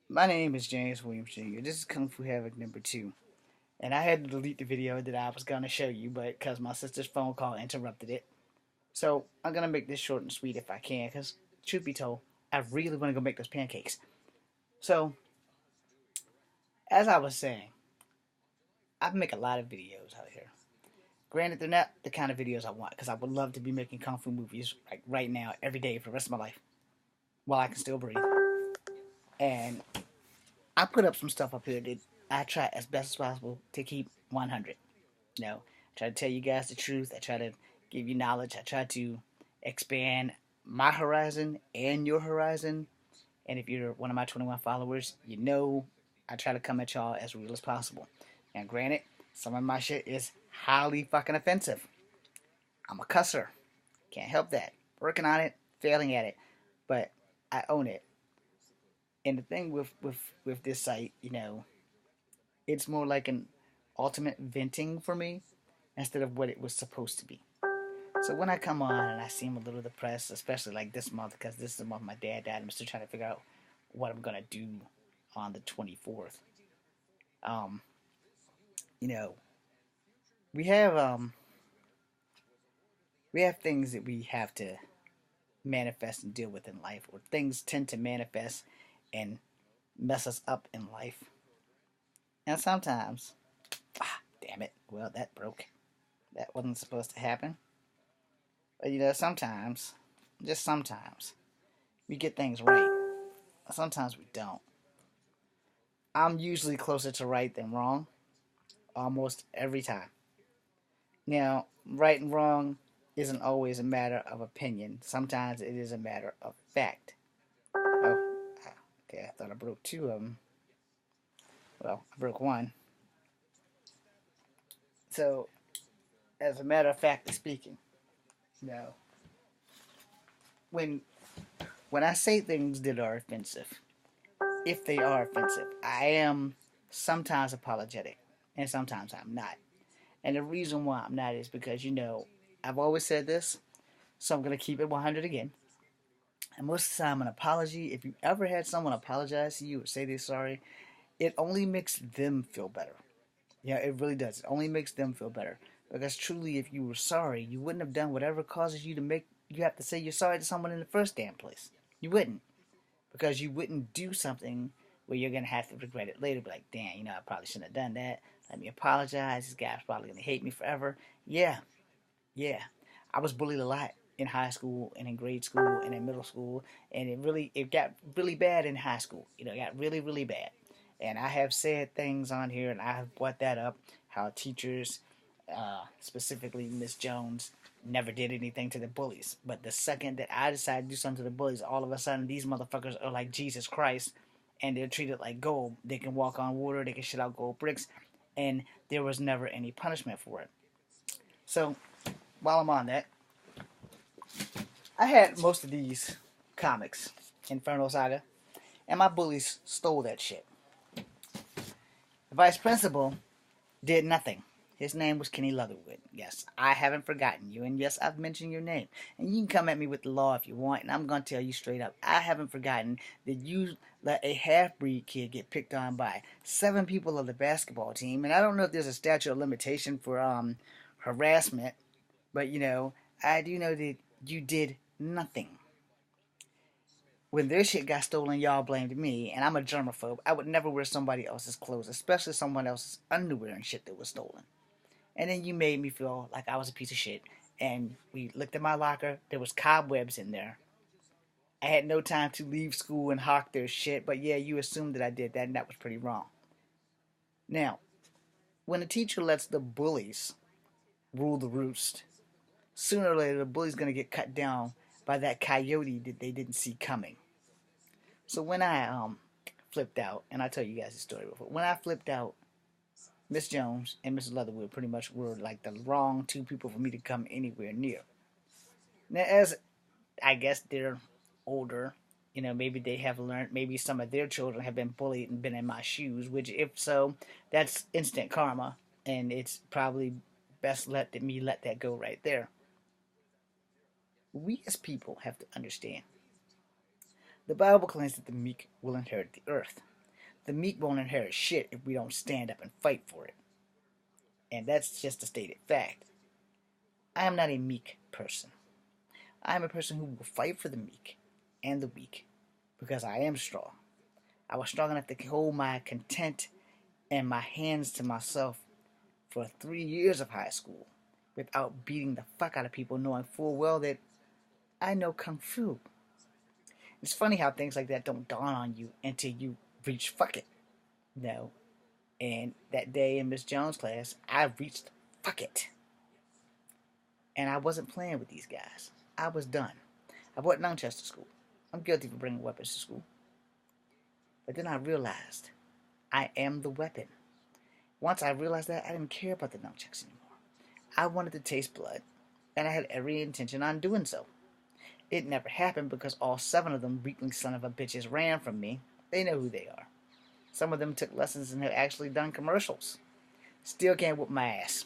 My name is James Williams Jr. This is Kung Fu Havoc number 2. And I had to delete the video that I was going to show you, but because my sister's phone call interrupted it. So I'm going to make this short and sweet if I can, because truth be told, I really want to go make those pancakes. So, as I was saying, I make a lot of videos out here. Granted, they're not the kind of videos I want, because I would love to be making Kung Fu movies like right now, every day for the rest of my life, while I can still breathe. And I put up some stuff up here that I try as best as possible to keep 100. You know, I try to tell you guys the truth. I try to give you knowledge. I try to expand my horizon and your horizon. And if you're one of my 21 followers, you know I try to come at y'all as real as possible. Now, granted, some of my shit is highly fucking offensive. I'm a cusser. Can't help that. Working on it, failing at it, but I own it. And the thing with this site, it's more like an ultimate venting for me instead of what it was supposed to be. So when I come on and I seem a little depressed, especially like this month, because this is the month my dad died, I'm still trying to figure out what I'm gonna do on the 24th. Um, you know, we have um, we have things that we have to manifest and deal with in life, or things tend to manifest and mess us up in life. And sometimes, damn it, well that broke. That wasn't supposed to happen. But sometimes, just sometimes, we get things right. Sometimes we don't. I'm usually closer to right than wrong, almost every time. Now, right and wrong isn't always a matter of opinion. Sometimes it is a matter of fact. Oh, okay, I thought I broke two of them. Well, I broke one. So, as a matter of fact speaking, you know, when when I say things that are offensive, if they are offensive, I am sometimes apologetic, and sometimes I'm not. And the reason why I'm not is because, I've always said this, so I'm going to keep it 100 again. And most of the time, an apology, if you ever had someone apologize to you or say they're sorry, it only makes them feel better. Yeah, it really does. It only makes them feel better. Because truly, if you were sorry, you wouldn't have done whatever causes you have to say you're sorry to someone in the first damn place. You wouldn't. Because you wouldn't do something where you're gonna have to regret it later. Be like, damn, I probably shouldn't have done that. Let me apologize. This guy's probably gonna hate me forever. Yeah, yeah. I was bullied a lot in high school and in grade school and in middle school, and it got really bad in high school. It got really really bad. And I have said things on here, and I have brought that up. How teachers, specifically Miss Jones, never did anything to the bullies. But the second that I decided to do something to the bullies, all of a sudden these motherfuckers are like Jesus Christ, and they're treated like gold. They can walk on water, they can shit out gold bricks, and there was never any punishment for it. So while I'm on that, I had most of these comics, Inferno Saga, and my bullies stole that shit. The vice principal did nothing. His name was Kenny Leatherwood. Yes, I haven't forgotten you, and yes, I've mentioned your name. And you can come at me with the law if you want, and I'm going to tell you straight up, I haven't forgotten that you let a half-breed kid get picked on by 7 people of the basketball team, and I don't know if there's a statute of limitation for harassment, but I do know that you did nothing. When their shit got stolen, y'all blamed me, and I'm a germaphobe. I would never wear somebody else's clothes, especially someone else's underwear and shit that was stolen. And then you made me feel like I was a piece of shit. And we looked at my locker. There was cobwebs in there. I had no time to leave school and hawk their shit. But yeah, you assumed that I did that, and that was pretty wrong. Now, when a teacher lets the bullies rule the roost, sooner or later the bully's gonna get cut down by that coyote that they didn't see coming. So when I flipped out, and I tell you guys the story before. When I flipped out, Miss Jones and Mrs. Leatherwood pretty much were like the wrong two people for me to come anywhere near. Now, as I guess they're older, maybe they have learned, maybe some of their children have been bullied and been in my shoes, which, if so, that's instant karma, and it's probably best let that go right there. We as people have to understand. The Bible claims that the meek will inherit the earth. The meek won't inherit shit if we don't stand up and fight for it. And that's just a stated fact. I am not a meek person. I am a person who will fight for the meek and the weak because I am strong. I was strong enough to hold my content and my hands to myself for 3 years of high school without beating the fuck out of people, knowing full well that I know Kung Fu. It's funny how things like that don't dawn on you until you reach fuck it. No. And that day in Miss Jones' class, I reached fuck it. And I wasn't playing with these guys. I was done. I brought nunchucks to school. I'm guilty for bringing weapons to school. But then I realized I am the weapon. Once I realized that, I didn't care about the nunchucks anymore. I wanted to taste blood, and I had every intention on doing so. It never happened because all 7 of them weakling son of a bitches ran from me. They know who they are. Some of them took lessons and have actually done commercials. Still can't whoop my ass.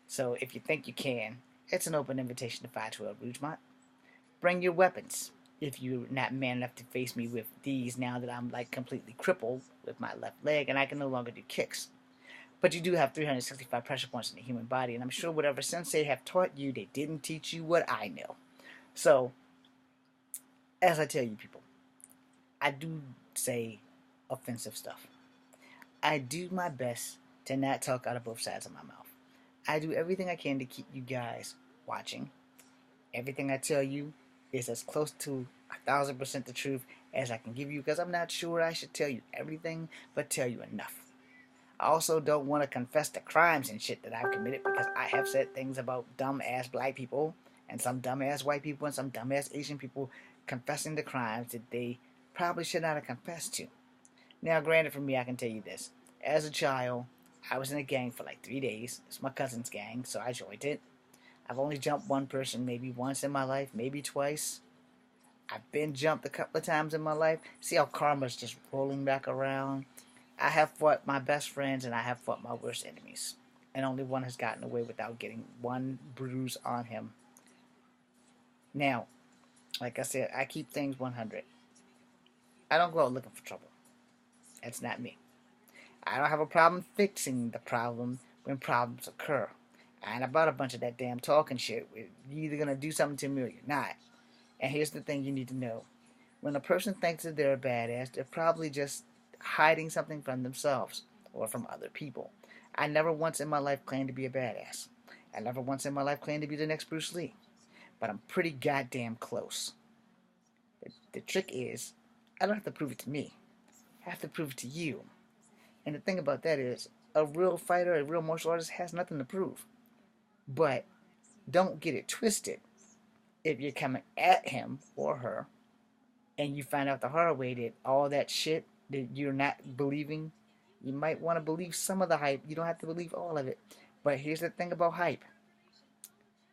So if you think you can, it's an open invitation to 512 Rougemont. Bring your weapons. If you're not man enough to face me with these now that I'm like completely crippled with my left leg and I can no longer do kicks. But you do have 365 pressure points in the human body, and I'm sure whatever sensei have taught you, they didn't teach you what I know. So, as I tell you people, I do say offensive stuff. I do my best to not talk out of both sides of my mouth. I do everything I can to keep you guys watching. Everything I tell you is as close to 1,000% the truth as I can give you, because I'm not sure I should tell you everything, but tell you enough. I also don't want to confess the crimes and shit that I've committed, because I have said things about dumb-ass black people and some dumb-ass white people and some dumb-ass Asian people confessing the crimes that they probably should not have confessed to. Now, granted, for me, I can tell you this. As a child, I was in a gang for like 3 days. It's my cousin's gang, so I joined it. I've only jumped one person maybe once in my life, maybe twice. I've been jumped a couple of times in my life. See how karma's just rolling back around? I have fought my best friends and I have fought my worst enemies. And only one has gotten away without getting one bruise on him. Now, like I said, I keep things 100. I don't go out looking for trouble. That's not me. I don't have a problem fixing the problem when problems occur. I ain't about a bunch of that damn talking shit. You're either going to do something to me or you're not. And here's the thing you need to know. When a person thinks that they're a badass, they're probably just hiding something from themselves or from other people. I never once in my life claimed to be a badass. I never once in my life claimed to be the next Bruce Lee. But I'm pretty goddamn close. The trick is, I don't have to prove it to me. I have to prove it to you. And the thing about that is, a real fighter, a real martial artist has nothing to prove. But don't get it twisted. If you're coming at him or her, and you find out the hard way that all that shit that you're not believing, you might want to believe some of the hype. You don't have to believe all of it. But here's the thing about hype.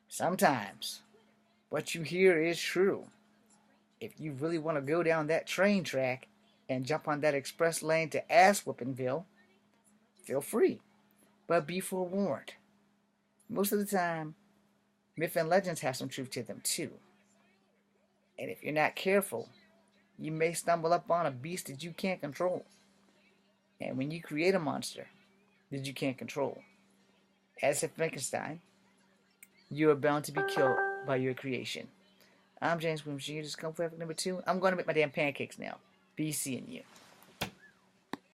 Sometimes what you hear is true. If you really want to go down that train track and jump on that express lane to ass-whoopingville, feel free. But be forewarned. Most of the time, myth and legends have some truth to them too. And if you're not careful, you may stumble up on a beast that you can't control. And when you create a monster that you can't control, as if Frankenstein, you are bound to be killed by your creation. I'm James Williams Jr. This is Kung Fu Epic number 2. I'm going to make my damn pancakes now. Be seeing you.